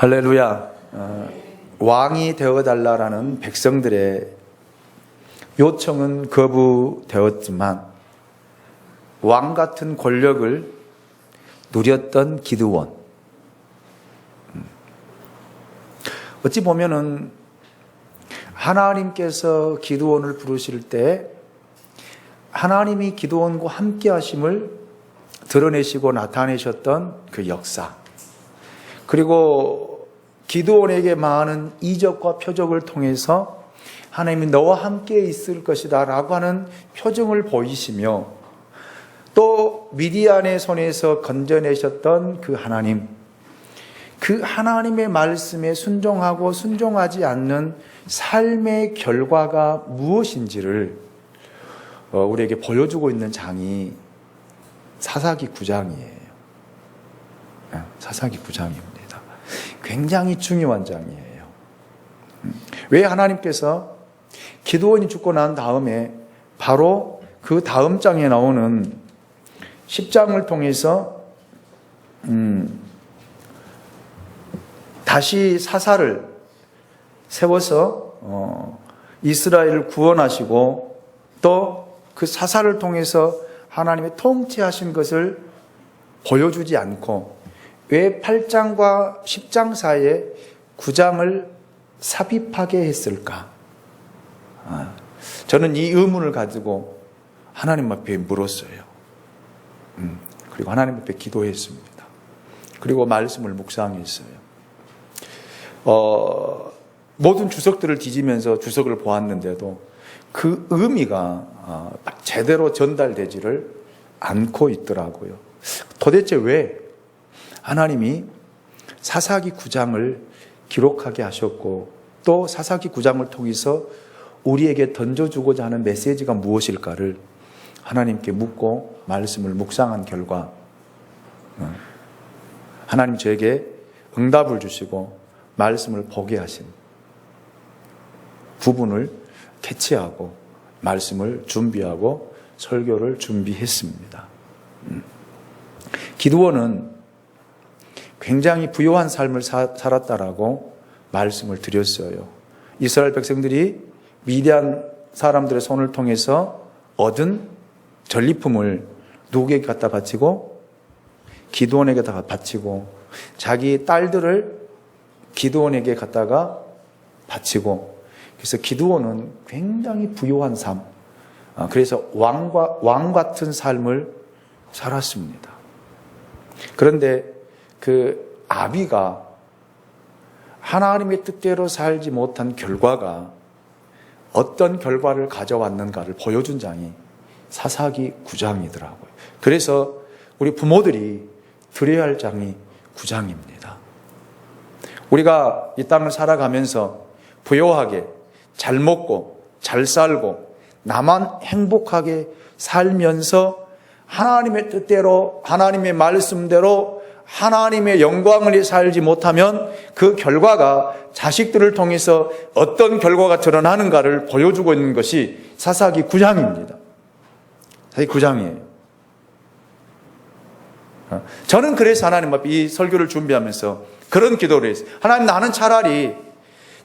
할렐루야. 왕이 되어달라라는 백성들의 요청은 거부되었지만 왕 같은 권력을 누렸던 기드온. 어찌 보면은 하나님께서 기드온을 부르실 때 하나님이 기드온과 함께 하심을 드러내시고 나타내셨던 그 역사, 그리고 기드온에게 많은 이적과 표적을 통해서 하나님이 너와 함께 있을 것이다 라고 하는 표정을 보이시며, 또 미디안의 손에서 건져내셨던 그 하나님, 그 하나님의 말씀에 순종하고 순종하지 않는 삶의 결과가 무엇인지를 우리에게 보여주고 있는 장이 사사기 9장이에요. 사사기 9장입니다. 굉장히 중요한 장이에요. 왜 하나님께서 기드온이 죽고 난 다음에 바로 그 다음 장에 나오는 10장을 통해서 다시 사사를 세워서 이스라엘을 구원하시고 또 그 사사를 통해서 하나님의 통치하신 것을 보여주지 않고 왜 8장과 10장 사이에 9장을 삽입하게 했을까? 저는 이 의문을 가지고 하나님 앞에 물었어요. 그리고 하나님 앞에 기도했습니다. 그리고 말씀을 묵상했어요. 모든 주석들을 뒤지면서 주석을 보았는데도 그 의미가 제대로 전달되지를 않고 있더라고요. 도대체 왜 하나님이 사사기 9장을 기록하게 하셨고 또 사사기 9장을 통해서 우리에게 던져주고자 하는 메시지가 무엇일까를 하나님께 묻고 말씀을 묵상한 결과 하나님 저에게 응답을 주시고 말씀을 보게 하신 부분을 캐치하고 말씀을 준비하고 설교를 준비했습니다. 기드온은 굉장히 부요한 삶을 살았다라고 말씀을 드렸어요. 이스라엘 백성들이 미디안 사람들의 손을 통해서 얻은 전리품을 누구에게 갖다 바치고 기드온에게 다 바치고 자기 딸들을 기드온에게 갖다가 바치고, 그래서 기드온은 굉장히 부요한 삶, 그래서 왕 같은 삶을 살았습니다. 그런데 그 아비가 하나님의 뜻대로 살지 못한 결과가 어떤 결과를 가져왔는가를 보여준 장이 사사기 9장이더라고요. 그래서 우리 부모들이 드려야 할 장이 9장입니다. 우리가 이 땅을 살아가면서 부요하게 잘 먹고 잘 살고 나만 행복하게 살면서 하나님의 뜻대로 하나님의 말씀대로 하나님의 영광을 살지 못하면 그 결과가 자식들을 통해서 어떤 결과가 드러나는가를 보여주고 있는 것이 사사기 9장입니다. 사사기 9장이에요. 저는 그래서 하나님 앞에 이 설교를 준비하면서 그런 기도를 했어요. 하나님, 나는 차라리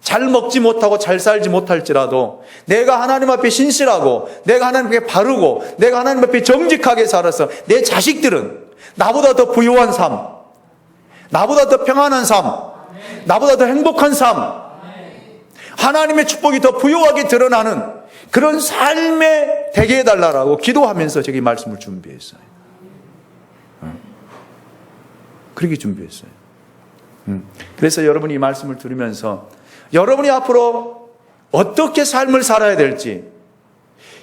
잘 먹지 못하고 잘 살지 못할지라도 내가 하나님 앞에 신실하고 내가 하나님 앞에 바르고 내가 하나님 앞에 정직하게 살아서 내 자식들은 나보다 더 부유한 삶, 나보다 더 평안한 삶, 나보다 더 행복한 삶, 하나님의 축복이 더 부유하게 드러나는 그런 삶에 되게 해달라고 기도하면서 저기 말씀을 준비했어요. 그렇게 준비했어요. 그래서 여러분이 이 말씀을 들으면서 여러분이 앞으로 어떻게 삶을 살아야 될지,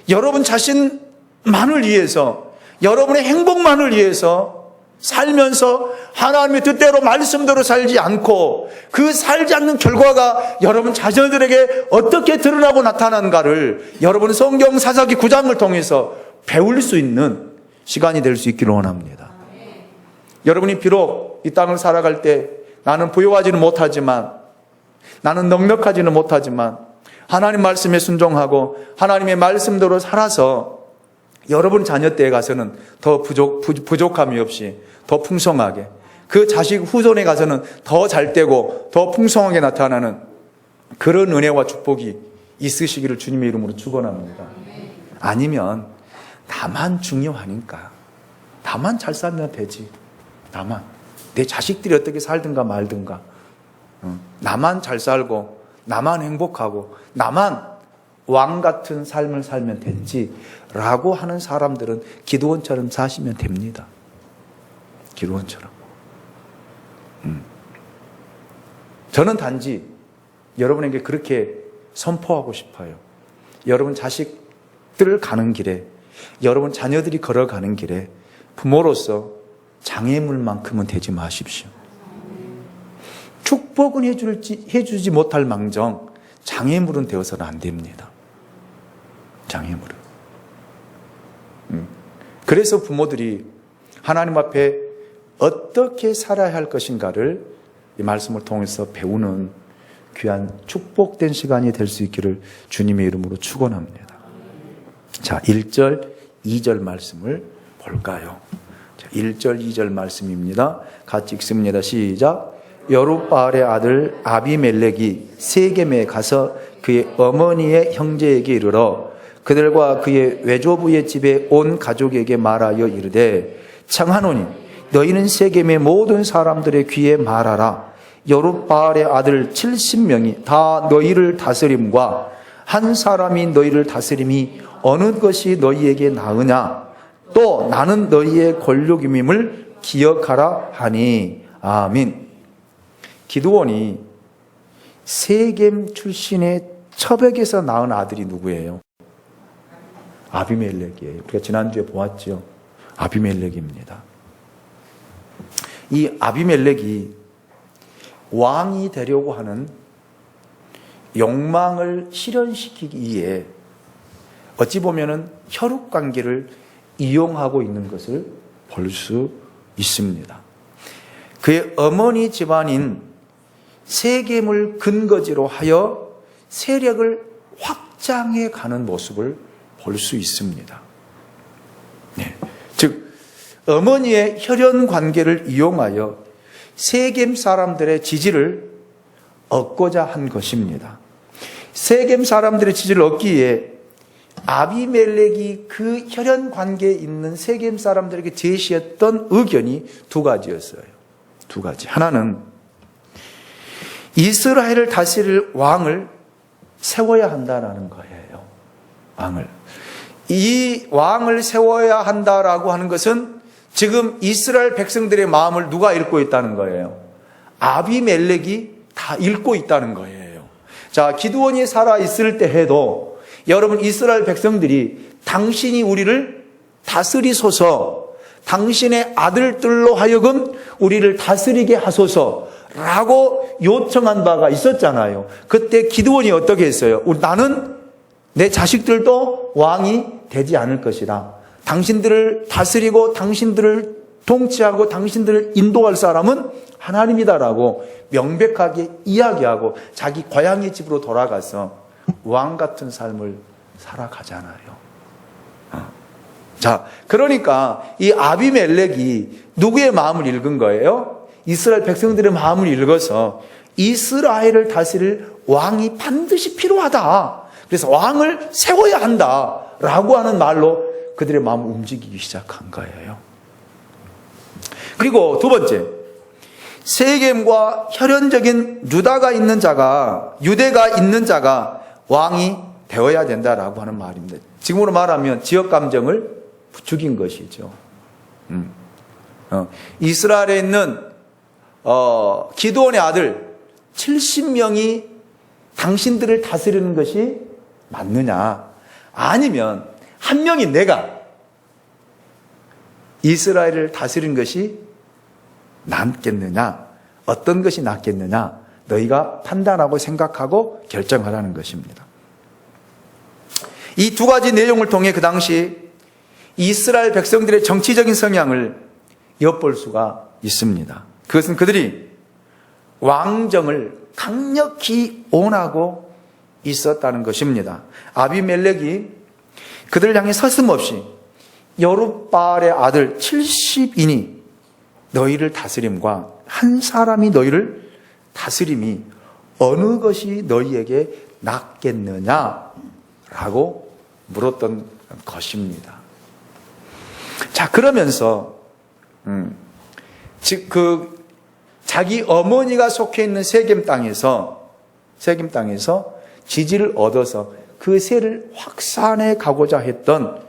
여러분 자신만을 위해서, 여러분의 행복만을 위해서 살면서 하나님의 뜻대로 말씀대로 살지 않고 그 살지 않는 결과가 여러분 자녀들에게 어떻게 드러나고 나타나는가를 여러분 성경 사사기 9장을 통해서 배울 수 있는 시간이 될 수 있기를 원합니다. 여러분이 비록 이 땅을 살아갈 때 나는 부유하지는 못하지만, 나는 넉넉하지는 못하지만 하나님 말씀에 순종하고 하나님의 말씀대로 살아서 여러분 자녀 때에 가서는 더 부족함이 없이 더 풍성하게 그 자식 후손에 가서는 더 잘되고 더 풍성하게 나타나는 그런 은혜와 축복이 있으시기를 주님의 이름으로 축원합니다. 아니면 나만 중요하니까 나만 잘 살면 되지. 나만. 내 자식들이 어떻게 살든가 말든가. 나만 잘 살고 나만 행복하고 나만 왕 같은 삶을 살면 되지 라고 하는 사람들은 기드온처럼 사시면 됩니다. 기드온처럼. 저는 단지 여러분에게 그렇게 선포하고 싶어요. 여러분 자식들 가는 길에, 여러분 자녀들이 걸어가는 길에 부모로서 장애물만큼은 되지 마십시오. 축복은 해주지 못할 망정 장애물은 되어서는 안 됩니다. 장애물은. 그래서 부모들이 하나님 앞에 어떻게 살아야 할 것인가를 이 말씀을 통해서 배우는 귀한 축복된 시간이 될 수 있기를 주님의 이름으로 축원합니다. 자, 1절, 2절 말씀을 볼까요? 자, 1절, 2절 말씀입니다. 같이 읽습니다. 시작. 여룻바알의 아들 아비멜렉이 세겜에 가서 그의 어머니의 형제에게 이르러 그들과 그의 외조부의 집에 온 가족에게 말하여 이르되 청하노니 너희는 세겜의 모든 사람들의 귀에 말하라. 여룻바알의 아들 70명이 다 너희를 다스림과 한 사람이 너희를 다스림이 어느 것이 너희에게 나으냐. 또 나는 너희의 권력임임을 기억하라 하니. 아멘. 기드온이 세겜 출신의 첩에게서 낳은 아들이 누구예요? 아비멜렉이에요. 우리가 지난주에 보았죠. 아비멜렉입니다. 이 아비멜렉이 왕이 되려고 하는 욕망을 실현시키기 위해 어찌 보면은 혈육관계를 이용하고 있는 것을 볼 수 있습니다. 그의 어머니 집안인 세겜을 근거지로 하여 세력을 확장해 가는 모습을 볼 수 있습니다. 네. 즉 어머니의 혈연 관계를 이용하여 세겜 사람들의 지지를 얻고자 한 것입니다. 세겜 사람들의 지지를 얻기 위해 아비멜렉이 그 혈연 관계에 있는 세겜 사람들에게 제시했던 의견이 두 가지였어요. 두 가지. 하나는 이스라엘을 다스릴 왕을 세워야 한다라는 거예요. 왕을. 이 왕을 세워야 한다라고 하는 것은 지금 이스라엘 백성들의 마음을 누가 읽고 있다는 거예요? 아비멜렉이 다 읽고 있다는 거예요. 자, 기드온이 살아있을 때 해도 여러분 이스라엘 백성들이 당신이 우리를 다스리소서, 당신의 아들들로 하여금 우리를 다스리게 하소서라고 요청한 바가 있었잖아요. 그때 기드온이 어떻게 했어요? 나는 내 자식들도 왕이 되지 않을 것이다. 당신들을 다스리고 당신들을 통치하고 당신들을 인도할 사람은 하나님이다라고 명백하게 이야기하고 자기 고향의 집으로 돌아가서 왕 같은 삶을 살아가잖아요. 자, 그러니까 이 아비멜렉이 누구의 마음을 읽은 거예요? 이스라엘 백성들의 마음을 읽어서 이스라엘을 다스릴 왕이 반드시 필요하다. 그래서 왕을 세워야 한다라고 하는 말로 그들의 마음을 움직이기 시작한 거예요. 그리고 두 번째, 세겜과 혈연적인 유대가 있는 자가 왕이 되어야 된다라고 하는 말입니다. 지금으로 말하면 지역 감정을 부추긴 것이죠. 이스라엘에 있는 기드온의 아들 70명이 당신들을 다스리는 것이 맞느냐? 아니면 한 명이 내가 이스라엘을 다스리는 것이 낫겠느냐? 어떤 것이 낫겠느냐? 너희가 판단하고 생각하고 결정하라는 것입니다. 이 두 가지 내용을 통해 그 당시 이스라엘 백성들의 정치적인 성향을 엿볼 수가 있습니다. 그것은 그들이 왕정을 강력히 원하고 있었다는 것입니다. 아비멜렉이 그들을 향해 서슴없이 여룻바알의 아들 70인이 너희를 다스림과 한 사람이 너희를 다스림이 어느 것이 너희에게 낫겠느냐라고 물었던 것입니다. 자, 그러면서 즉 자기 어머니가 속해 있는 세겜 땅에서 지지를 얻어서 그 세를 확산해 가고자 했던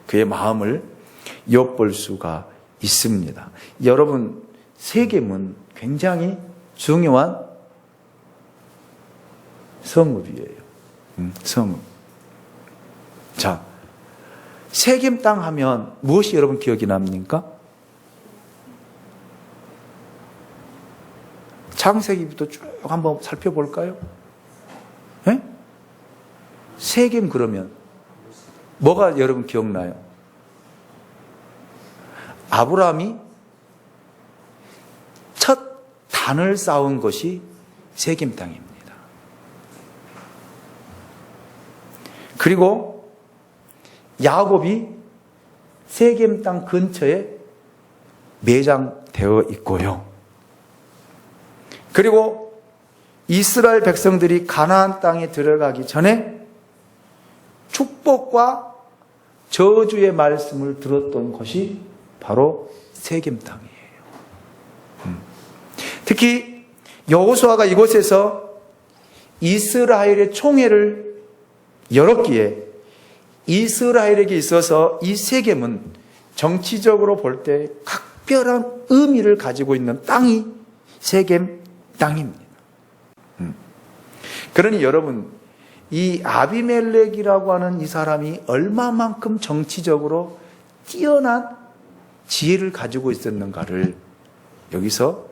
그의 마음을 엿볼 수가 있습니다. 여러분, 세겜은 굉장히 중요한 성읍이에요. 성읍. 자, 세겜 땅 하면 무엇이 여러분 기억이 납니까? 창세기부터 쭉 한번 살펴볼까요? 네? 세겜 그러면 뭐가 여러분 기억나요? 아브라함이 첫 단을 쌓은 것이 세겜 땅입니다. 그리고 야곱이 세겜 땅 근처에 매장되어 있고요. 그리고 이스라엘 백성들이 가나안 땅에 들어가기 전에 축복과 저주의 말씀을 들었던 것이 바로 세겜 땅이에요. 특히 여호수아가 이곳에서 이스라엘의 총회를 열었기에 이스라엘에게 있어서 이 세겜은 정치적으로 볼 때 각별한 의미를 가지고 있는 땅이 세겜 땅입니다. 그러니 여러분, 이 아비멜렉이라고 하는 이 사람이 얼마만큼 정치적으로 뛰어난 지혜를 가지고 있었는가를 여기서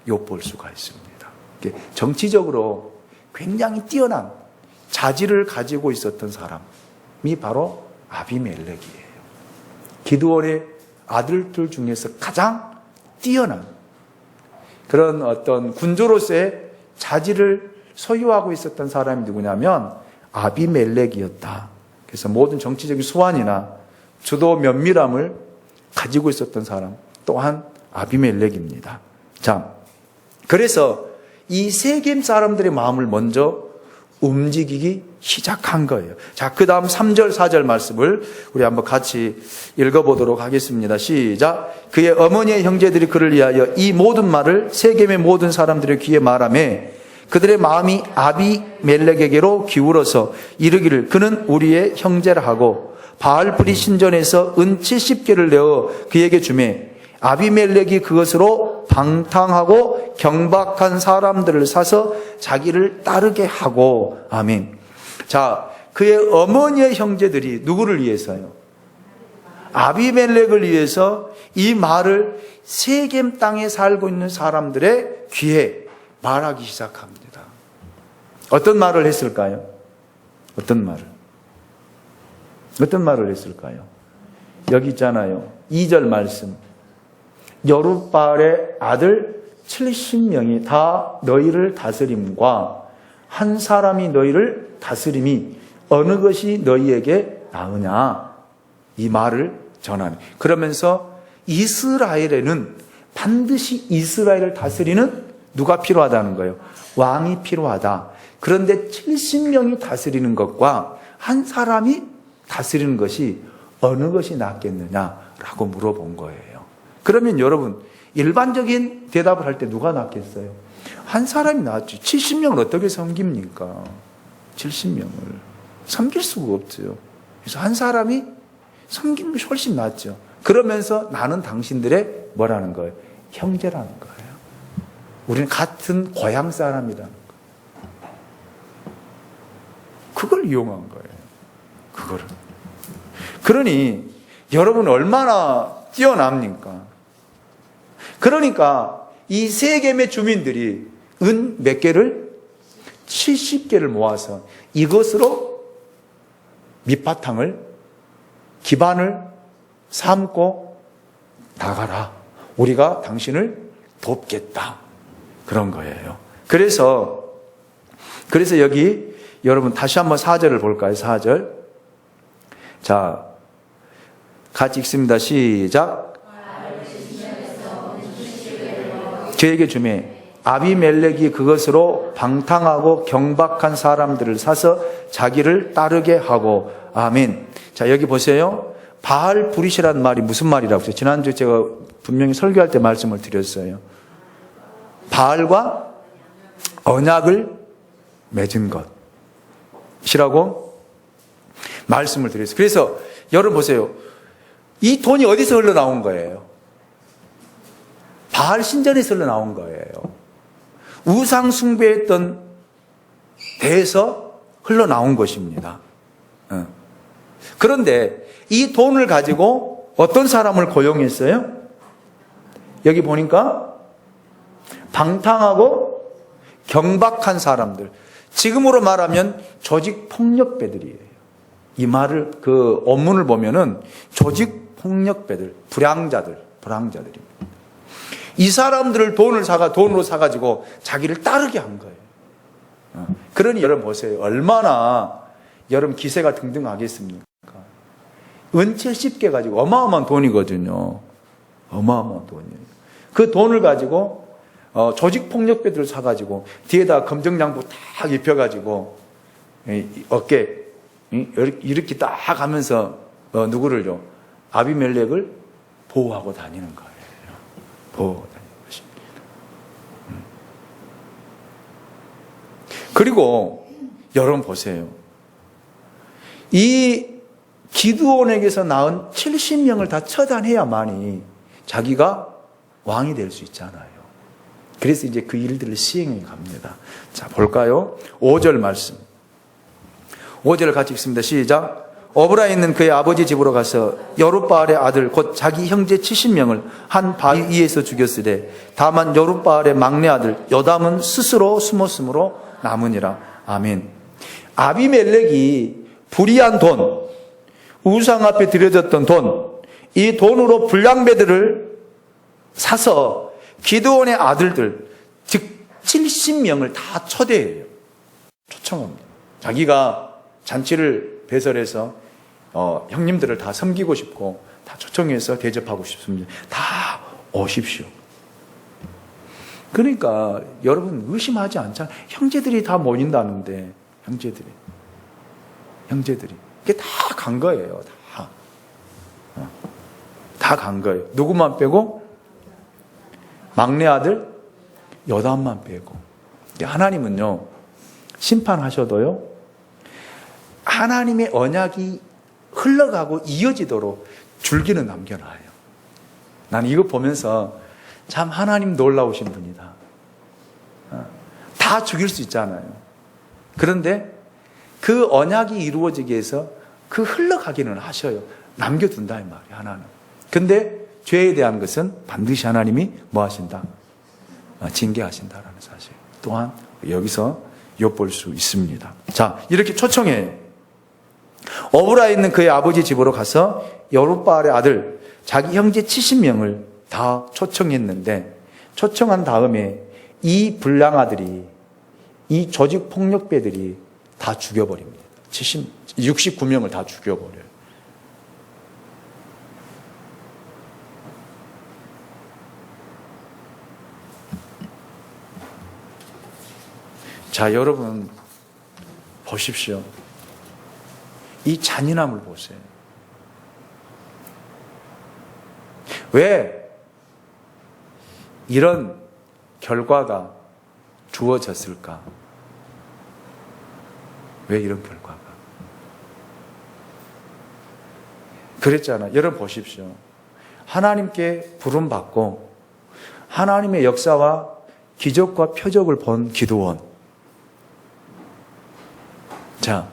엿볼 수가 있습니다. 정치적으로 굉장히 뛰어난 자질을 가지고 있었던 사람이 바로 아비멜렉이에요. 기드온의 아들들 중에서 가장 뛰어난 그런 어떤 군주로서의 자질을 소유하고 있었던 사람이 누구냐면 아비멜렉이었다. 그래서 모든 정치적인 수완이나 주도 면밀함을 가지고 있었던 사람 또한 아비멜렉입니다. 자, 그래서 이 세겜 사람들의 마음을 먼저 움직이기 시작한 거예요. 자, 그 다음 3절, 4절 말씀을 우리 한번 같이 읽어보도록 하겠습니다. 시작. 그의 어머니의 형제들이 그를 위하여 이 모든 말을 세겜의 모든 사람들의 귀에 말하며 그들의 마음이 아비멜렉에게로 기울어서 이르기를 그는 우리의 형제라 하고 바알브리 신전에서 은 70개를 내어 그에게 주매 아비멜렉이 그것으로 방탕하고 경박한 사람들을 사서 자기를 따르게 하고. 아멘. 자, 그의 어머니의 형제들이 누구를 위해서요? 아비멜렉을 위해서 이 말을 세겜 땅에 살고 있는 사람들의 귀에 말하기 시작합니다. 어떤 말을 했을까요? 어떤 말을 했을까요? 여기 있잖아요. 2절 말씀. 여룻바알의 아들 70명이 다 너희를 다스림과 한 사람이 너희를 다스림이 어느 것이 너희에게 나으냐, 이 말을 전하네. 그러면서 이스라엘에는 반드시 이스라엘을 다스리는 누가 필요하다는 거예요? 왕이 필요하다. 그런데 70명이 다스리는 것과 한 사람이 다스리는 것이 어느 것이 낫겠느냐라고 물어본 거예요. 그러면 여러분, 일반적인 대답을 할 때 누가 낫겠어요? 한 사람이 낫지. 70명을 어떻게 섬깁니까? 70명을 섬길 수가 없죠. 그래서 한 사람이 섬기면 훨씬 낫죠. 그러면서 나는 당신들의 뭐라는 거예요? 형제라는 거예요. 우리는 같은 고향 사람이라는 거예요. 그걸 이용한 거예요. 그거를. 그러니 여러분 얼마나 뛰어납니까? 그러니까 이 세겜의 주민들이 은 몇 개를? 70개를 모아서 이것으로 밑바탕을, 기반을 삼고 나가라. 우리가 당신을 돕겠다. 그런 거예요. 그래서 여기 여러분 다시 한번 4절을 볼까요? 4절. 자, 같이 읽습니다. 시작. 저에게 주매 아비멜렉이 그것으로 방탕하고 경박한 사람들을 사서 자기를 따르게 하고. 아멘. 자, 여기 보세요. 바알 브릿이라는 말이 무슨 말이라고 했어요? 지난주에 제가 분명히 설교할 때 말씀을 드렸어요. 바알과 언약을 맺은 것이라고 말씀을 드렸어요. 그래서 여러분 보세요. 이 돈이 어디서 흘러나온 거예요? 바알 신전에서 흘러나온 거예요. 우상 숭배했던 데에서 흘러나온 것입니다. 그런데 이 돈을 가지고 어떤 사람을 고용했어요? 여기 보니까 방탕하고 경박한 사람들, 지금으로 말하면 조직 폭력배들이에요. 이 말을, 그 원문을 보면은 조직 폭력배들, 불황자들입니다. 이 사람들을 돈으로 사가지고 자기를 따르게 한 거예요. 그러니 여러분 보세요. 얼마나 여러분 기세가 등등하겠습니까? 은채 씹게 가지고 어마어마한 돈이거든요. 어마어마한 돈이에요. 그 돈을 가지고 조직 폭력배들을 사가지고 뒤에다 검정양복 딱 입혀가지고 어깨 이렇게 딱 하면서 누구를요? 아비멜렉을 보호하고 다니는 거예요. 보호하고 다니는 것입니다. 그리고 여러분 보세요. 이 기드온에게서 낳은 70명을 다 처단해야만이 자기가 왕이 될 수 있잖아요. 그래서 이제 그 일들을 시행해 갑니다. 자, 볼까요? 5절 말씀. 5절을 같이 읽습니다. 시작. 어브라에 있는 그의 아버지 집으로 가서 여룻바알의 아들 곧 자기 형제 70명을 한 바위 위에서 죽였으되 다만 여룻바알의 막내 아들 요담은 스스로 숨었으므로 남으니라. 아멘. 아비멜렉이 불의한 돈, 우상 앞에 들여졌던 돈, 이 돈으로 불량배들을 사서 기드온의 아들들, 즉 70명을 다 초대해요. 초청합니다. 자기가 잔치를 배설해서 형님들을 다 섬기고 싶고 다 초청해서 대접하고 싶습니다. 다 오십시오. 그러니까 여러분 의심하지 않잖아요. 형제들이 다 모인다는데 형제들이 이게 다 간 거예요. 다 간 거예요. 누구만 빼고? 막내 아들 요담만 빼고. 하나님은요, 심판하셔도요, 하나님의 언약이 흘러가고 이어지도록 줄기는 남겨놔요. 나는 이거 보면서 참 하나님 놀라우신 분이다. 다 죽일 수 있잖아요. 그런데 그 언약이 이루어지기 위해서 그 흘러가기는 하셔요. 남겨둔다 이 말이에요. 하나는. 근데 죄에 대한 것은 반드시 하나님이 뭐 하신다? 징계하신다라는 사실 또한 여기서 엿볼 수 있습니다. 자, 이렇게 초청해. 어브라에 있는 그의 아버지 집으로 가서 여룻바알의 아들 자기 형제 70명을 다 초청했는데, 초청한 다음에 이 불량아들이, 이 조직 폭력배들이 다 죽여버립니다. 69명을 다 죽여버려요. 자, 여러분 보십시오. 이 잔인함을 보세요. 왜 이런 결과가 주어졌을까? 왜 이런 결과가? 그랬잖아요. 여러분 보십시오. 하나님께 부름받고 하나님의 역사와 기적과 표적을 본 기드온. 자,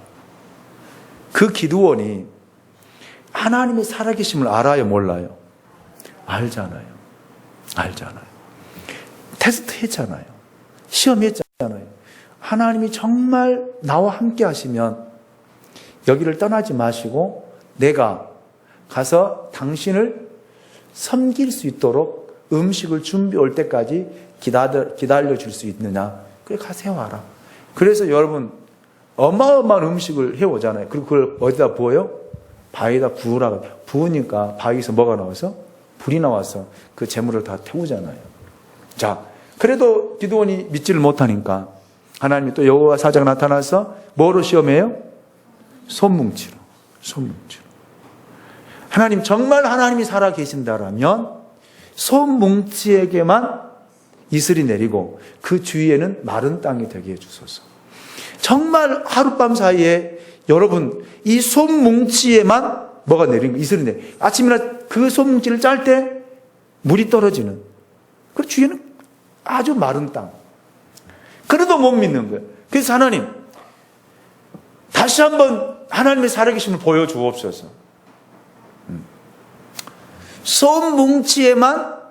그 기드온이 하나님의 살아계심을 알아요, 몰라요? 알잖아요. 테스트 했잖아요. 시험했잖아요. 하나님이 정말 나와 함께 하시면 여기를 떠나지 마시고 내가 가서 당신을 섬길 수 있도록 음식을 준비해 올 때까지 기다려 줄 수 있느냐? 그래, 가서 해와라. 그래서 여러분 어마어마한 음식을 해오잖아요. 그리고 그걸 어디다 부어요? 바위에다 부으라고. 부으니까 바위에서 뭐가 나와서? 불이 나와서 그 재물을 다 태우잖아요. 자, 그래도 기드온이 믿지를 못하니까 하나님이 또 여호와 사자가 나타나서 뭐로 시험해요? 손뭉치로. 하나님, 정말 하나님이 살아 계신다라면 손뭉치에게만 이슬이 내리고 그 주위에는 마른 땅이 되게 해주소서. 정말 하룻밤 사이에 여러분 이 손뭉치에만 뭐가 내린 거예요? 이슬이 내려. 아침이나 그 손뭉치를 짤 때 물이 떨어지는. 그 주위에는 아주 마른 땅. 그래도 못 믿는 거예요. 그래서 하나님, 다시 한번 하나님의 살아계심을 보여주옵소서. 손뭉치에만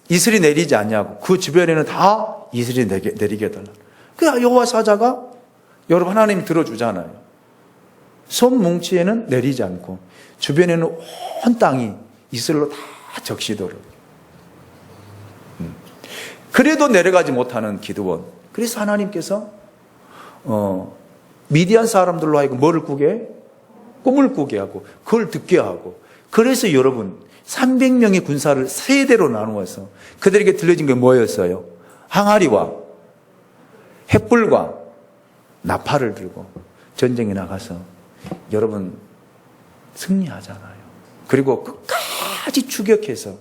이슬이 내리지 않냐고. 그 주변에는 다 이슬이 내리게 해달라. 그 여호와 사자가 여러분 하나님이 들어주잖아요. 손뭉치에는 내리지 않고 주변에는 온 땅이 이슬로 다 적시도록. 그래도 내려가지 못하는 기드온. 그래서 하나님께서 미디안 사람들로 하여금 뭐를 꾸게 해? 꿈을 꾸게 하고 그걸 듣게 하고. 그래서 여러분 300명의 군사를 세 대로 나누어서 그들에게 들려진 게 뭐였어요? 항아리와 횃불과 나팔을 들고 전쟁에 나가서 여러분 승리하잖아요. 그리고 끝까지 추격해서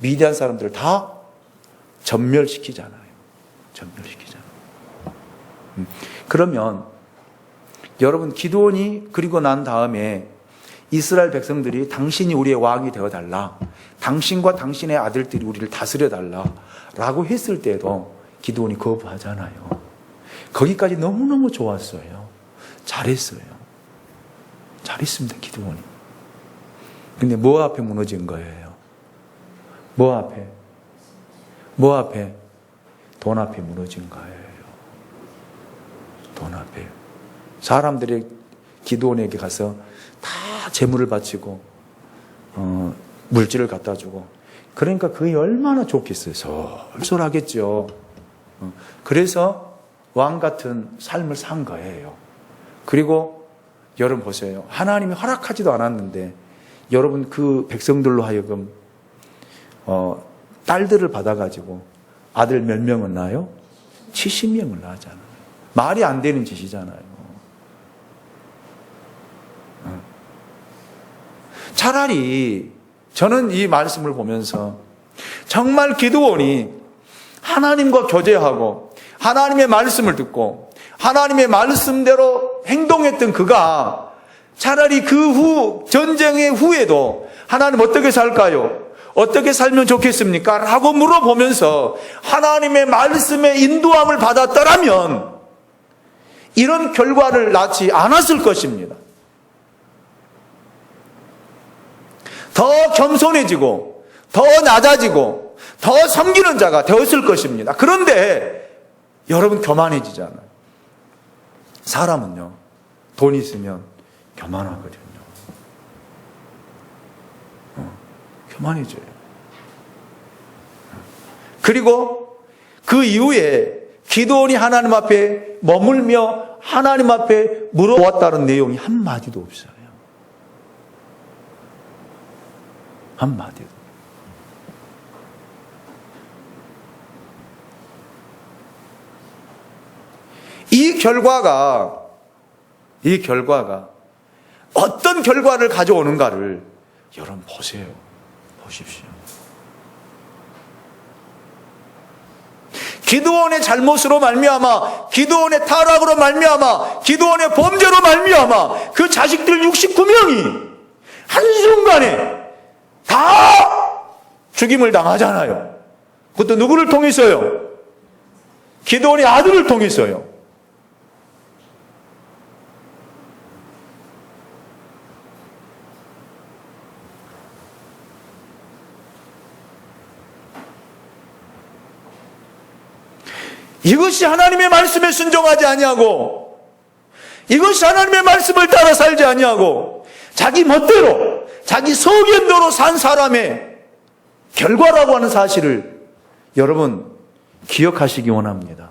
미디안 사람들을 다 전멸시키잖아요. 그러면 여러분 기드온이 그리고 난 다음에 이스라엘 백성들이 당신이 우리의 왕이 되어달라, 당신과 당신의 아들들이 우리를 다스려달라 라고 했을 때도 기드온이 거부하잖아요. 거기까지 너무너무 좋았어요. 잘했습니다 기드온이. 근데 뭐 앞에 무너진 거예요? 뭐 앞에? 돈 앞에 무너진 거예요. 돈 앞에. 사람들이 기드온에게 가서 다 재물을 바치고 물질을 갖다 주고, 그러니까 그게 얼마나 좋겠어요. 솔솔하겠죠. 그래서 왕 같은 삶을 산 거예요. 그리고 여러분 보세요. 하나님이 허락하지도 않았는데 여러분 그 백성들로 하여금 딸들을 받아가지고 아들 몇 명을 낳아요? 70명을 낳았잖아요. 말이 안 되는 짓이잖아요. 차라리 저는 이 말씀을 보면서 정말 기드온이 하나님과 교제하고 하나님의 말씀을 듣고 하나님의 말씀대로 행동했던 그가 차라리 그 후 전쟁의 후에도 하나님 어떻게 살까요? 어떻게 살면 좋겠습니까? 라고 물어보면서 하나님의 말씀의 인도함을 받았더라면 이런 결과를 낳지 않았을 것입니다. 더 겸손해지고 더 낮아지고 더 섬기는 자가 되었을 것입니다. 그런데 여러분 교만해지잖아요. 사람은요, 돈 있으면 교만하거든요. 교만해져요. 그리고 그 이후에 기드온이 하나님 앞에 머물며 하나님 앞에 물어왔다는 내용이 한마디도 없어요. 한마디도. 이 결과가 어떤 결과를 가져오는가를 여러분 보세요. 보십시오. 기드온의 잘못으로 말미암아, 기드온의 타락으로 말미암아, 기드온의 범죄로 말미암아 그 자식들 69명이 한순간에 다 죽임을 당하잖아요. 그것도 누구를 통해서요? 기드온의 아들을 통해서요. 이것이 하나님의 말씀에 순종하지 아니하고, 이것이 하나님의 말씀을 따라 살지 아니하고 자기 멋대로 자기 소견대로 산 사람의 결과라고 하는 사실을 여러분 기억하시기 원합니다.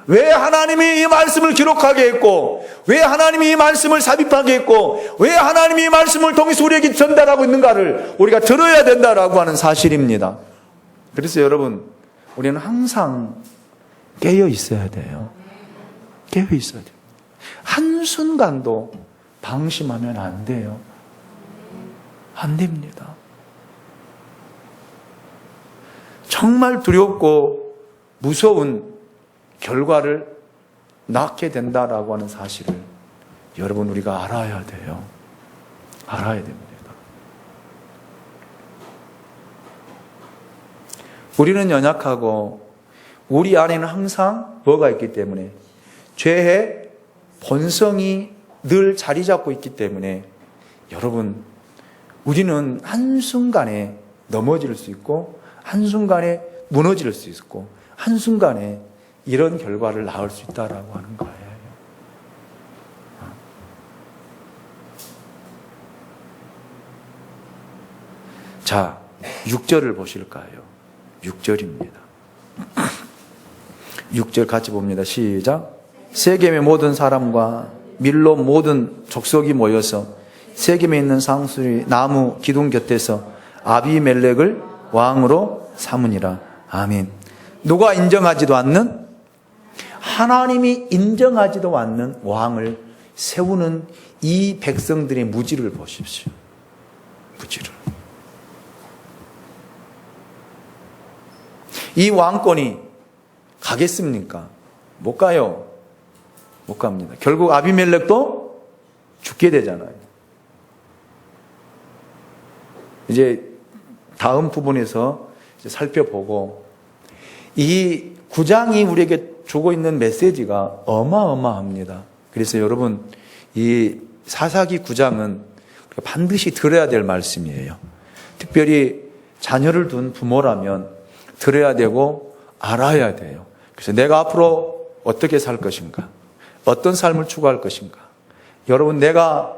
왜 하나님이 이 말씀을 기록하게 했고, 왜 하나님이 이 말씀을 삽입하게 했고, 왜 하나님이 이 말씀을 통해서 우리에게 전달하고 있는가를 우리가 들어야 된다라고 하는 사실입니다. 그래서 여러분 우리는 항상 깨어 있어야 돼요. 깨어 있어야 돼요. 한순간도 방심하면 안 돼요. 안 됩니다. 정말 두렵고 무서운 결과를 낳게 된다라고 하는 사실을 여러분 우리가 알아야 돼요. 알아야 됩니다. 우리는 연약하고 우리 안에는 항상 뭐가 있기 때문에 죄의 본성이 늘 자리 잡고 있기 때문에 여러분 우리는 한순간에 넘어질 수 있고 한순간에 무너질 수 있고 한순간에 이런 결과를 낳을 수 있다라고 하는 거예요. 자, 6절을 보실까요? 6절입니다. 6절 같이 봅니다. 시작. 세겜의 모든 사람과 밀로 모든 족속이 모여서 세겜에 있는 상수리 나무 기둥 곁에서 아비멜렉을 왕으로 삼으니라. 아멘. 누가 인정하지도 않는, 하나님이 인정하지도 않는 왕을 세우는 이 백성들의 무지를 보십시오. 무지를. 이 왕권이 가겠습니까? 못 가요. 못 갑니다. 결국 아비멜렉도 죽게 되잖아요. 이제 다음 부분에서 이제 살펴보고 이 9장이 우리에게 주고 있는 메시지가 어마어마합니다. 그래서 여러분 이 사사기 9장은 반드시 들어야 될 말씀이에요. 특별히 자녀를 둔 부모라면 들어야 되고 알아야 돼요. 그래서 내가 앞으로 어떻게 살 것인가? 어떤 삶을 추구할 것인가? 여러분 내가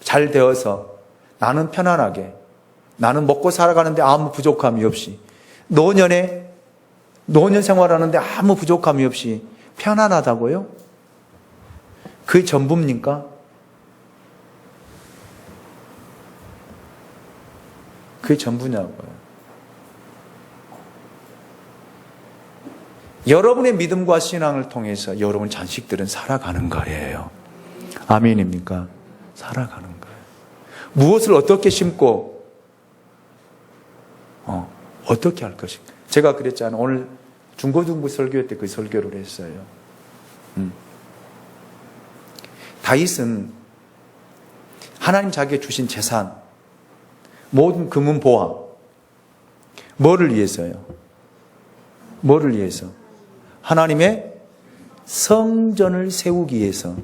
잘 되어서 나는 편안하게 나는 먹고 살아가는데 아무 부족함이 없이 노년 생활하는데 아무 부족함이 없이 편안하다고요? 그게 전부입니까? 그게 전부냐고요. 여러분의 믿음과 신앙을 통해서 여러분 자식들은 살아가는 거예요. 아멘입니까? 살아가는 거예요. 무엇을 어떻게 심고 어떻게 할 것인가. 제가 그랬잖아요. 오늘 중고등부 설교 때 그 설교를 했어요. 다윗은 하나님 자기에게 주신 재산, 모든 금은 보화, 뭐를 위해서요? 뭐를 위해서? 하나님의 성전을 세우기 위해서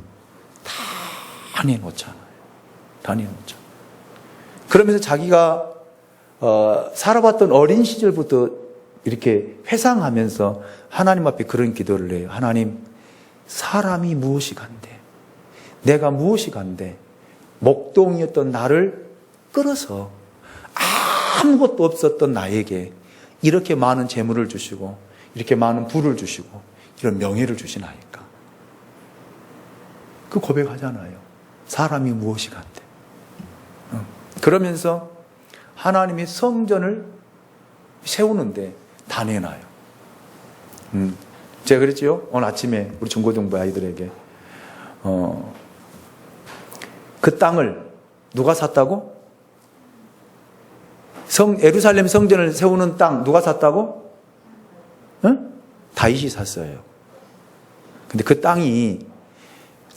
다 내놓잖아요. 다 내놓잖아요. 그러면서 자기가 살아봤던 어린 시절부터 이렇게 회상하면서 하나님 앞에 그런 기도를 해요. 하나님, 사람이 무엇이 간대? 내가 무엇이 간대? 목동이었던 나를 끌어서 아무것도 없었던 나에게 이렇게 많은 재물을 주시고 이렇게 많은 부를 주시고 이런 명예를 주시나이까. 그 고백하잖아요. 사람이 무엇이 간대? 그러면서 하나님의 성전을 세우는데 다 내놔요. 제가 그랬죠? 오늘 아침에 우리 중고등부 아이들에게 그 땅을 누가 샀다고? 예루살렘 성전을 세우는 땅 누가 샀다고? 응? 다윗이 샀어요. 근데 그 땅이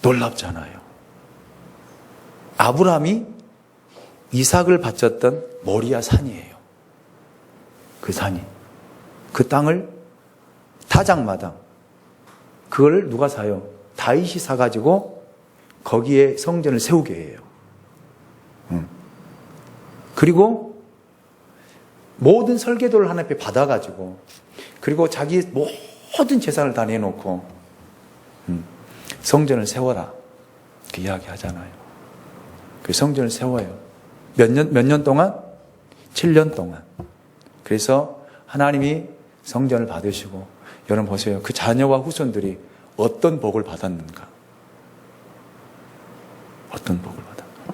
놀랍잖아요. 아브라함이 이삭을 바쳤던 모리아 산이에요. 그 산이. 그 땅을 타작마당 그걸 누가 사요? 다윗이 사가지고 거기에 성전을 세우게 해요. 그리고 모든 설계도를 하나님 앞에 받아가지고 그리고 자기 모든 재산을 다 내놓고 성전을 세워라 그 이야기 하잖아요. 그 성전을 세워요. 몇 년 동안? 7년 동안. 그래서 하나님이 성전을 받으시고 여러분 보세요. 그 자녀와 후손들이 어떤 복을 받았는가? 어떤 복을 받았는가?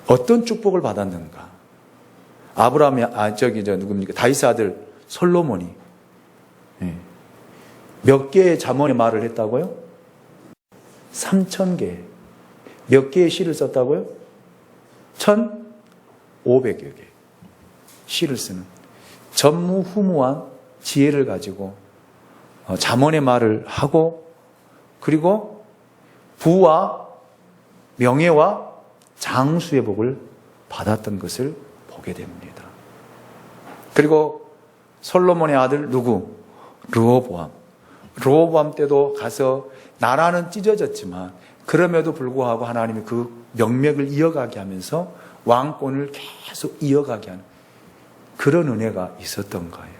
어떤 축복을 받았는가? 누굽니까? 다윗의 아들 솔로몬이 몇 개의 잠언의 말을 했다고요? 3,000개. 몇 개의 시를 썼다고요? 1,500여 개. 시를 쓰는 전무후무한 지혜를 가지고 잠언의 말을 하고, 그리고 부와 명예와 장수의 복을 받았던 것을 보게 됩니다. 그리고 솔로몬의 아들 누구? 르호보암. 르호보암 때도 가서 나라는 찢어졌지만 그럼에도 불구하고 하나님이 그 명맥을 이어가게 하면서 왕권을 계속 이어가게 하는 그런 은혜가 있었던 거예요.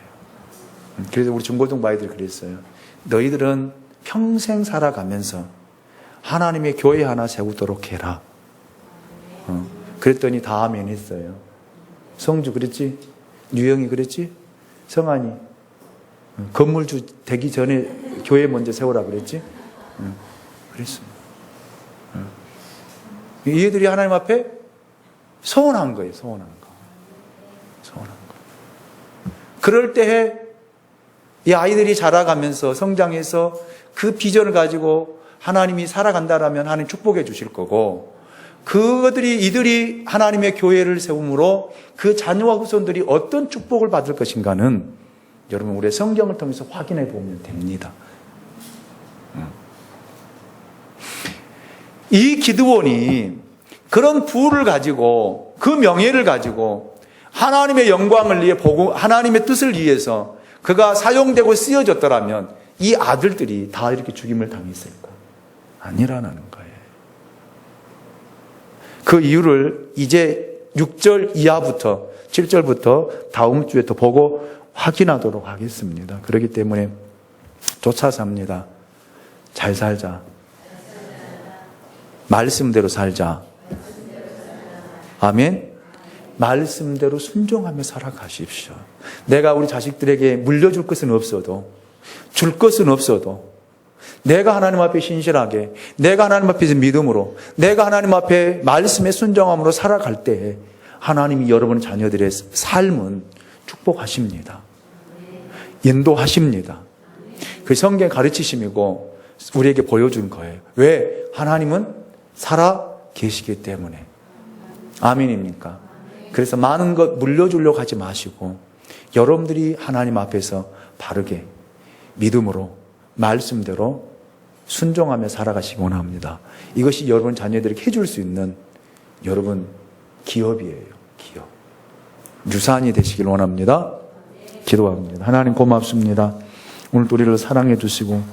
그래서 우리 중고등부 아이들이 그랬어요. 너희들은 평생 살아가면서 하나님의 교회 하나 세우도록 해라. 그랬더니 다 아멘 했어요. 성주 그랬지? 유영이 그랬지? 성환이 건물주 되기 전에 교회 먼저 세우라 그랬지? 그랬습니다. 이 애들이 하나님 앞에 소원한 거예요. 소원한 거. 그럴 때에 이 아이들이 자라가면서 성장해서 그 비전을 가지고 하나님이 살아간다라면 하나님 축복해 주실 거고, 이들이 하나님의 교회를 세움으로 그 자녀와 후손들이 어떤 축복을 받을 것인가는 여러분 우리의 성경을 통해서 확인해 보면 됩니다. 이 기드온이 그런 부를 가지고 그 명예를 가지고 하나님의 영광을 위해 보고 하나님의 뜻을 위해서 그가 사용되고 쓰여졌더라면 이 아들들이 다 이렇게 죽임을 당했을까? 아니라는 거예요. 그 이유를 이제 6절 이하부터 7절부터 다음 주에 또 보고 확인하도록 하겠습니다. 그렇기 때문에 쫓아 삽니다. 잘 살자. 말씀대로 살자. 아멘. 말씀대로 순종하며 살아가십시오. 내가 우리 자식들에게 물려줄 것은 없어도, 줄 것은 없어도, 내가 하나님 앞에 신실하게, 내가 하나님 앞에서 믿음으로, 내가 하나님 앞에 말씀에 순종함으로 살아갈 때 하나님이 여러분 자녀들의 삶은 축복하십니다. 인도하십니다. 그 성경 가르치심이고 우리에게 보여준 거예요. 왜? 하나님은 살아 계시기 때문에. 아멘입니까? 그래서 많은 것 물려주려고 하지 마시고 여러분들이 하나님 앞에서 바르게 믿음으로 말씀대로 순종하며 살아가시기 원합니다. 이것이 여러분 자녀들에게 해줄 수 있는 여러분 기업이에요. 기업. 유산이 되시길 원합니다. 기도합니다. 하나님 고맙습니다. 오늘 우리를 사랑해 주시고